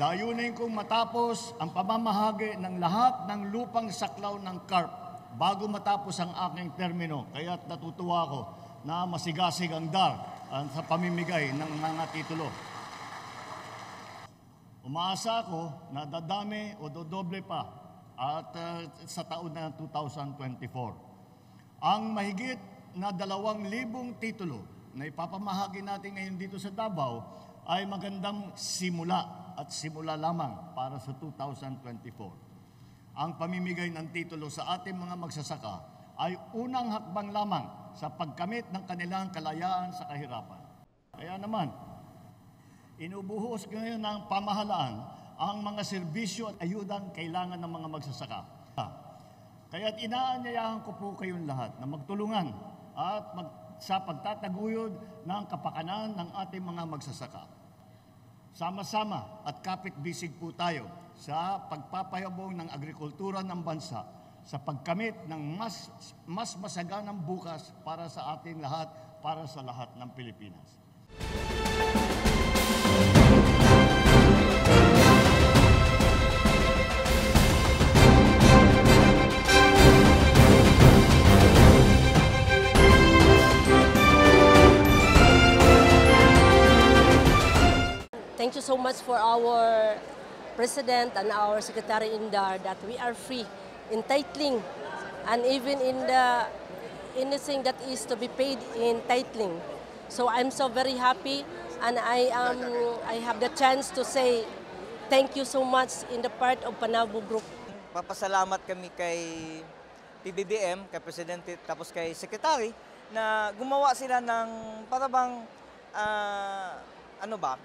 Layunin kong matapos ang pamamahagi ng lahat ng lupang saklaw ng CARP bago matapos ang aking termino. Kaya't natutuwa ako na masigasig ang DAR sa pamimigay ng mga titulo. Umaasa ako na dadami o dodoble pa at sa taon na 2024. Ang mahigit na 2,000 titulo na ipapamahagi natin ngayon dito sa Davao ay magandang simula at simula lamang para sa 2024. Ang pamimigay ng titulo sa ating mga magsasaka ay unang hakbang lamang sa pagkamit ng kanilang kalayaan sa kahirapan. Kaya naman, inubuhos ngayon ng pamahalaan ang mga serbisyo at ayudang kailangan ng mga magsasaka. Kaya't inaanyayahan ko po kayong lahat na magtulungan at sa pagtataguyod ng kapakanan ng ating mga magsasaka. Sama-sama at kapit-bisig po tayo sa pagpapayabong ng agrikultura ng bansa sa pagkamit ng mas masaganang bukas para sa ating lahat, para sa lahat ng Pilipinas. Thank you so much for our President and our Secretary in DAR that we are free in titling and even in anything that is to be paid in titling. So I'm so very happy and I have the chance to say thank you so much in the part of Panabo Group. Papasalamat kami kay PBBM, kay Presidente, tapos kay Secretary na gumawa sila ng parabang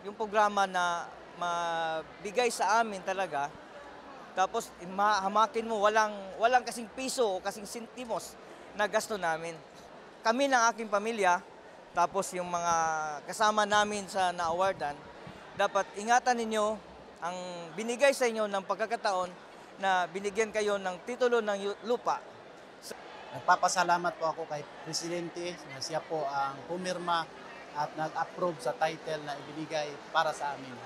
yung programa na mabigay sa amin talaga. Tapos hamakin mo, walang kasing piso o kasing sentimos na gasto namin. Kami ng aking pamilya, tapos yung mga kasama namin sa na-awardan, dapat ingatan ninyo ang binigay sa inyo ng pagkakataon na binigyan kayo ng titulo ng lupa. Nagpapasalamat po ako kay Presidente na siya po ang pumirma at nag-approve sa title na ibinigay para sa amin.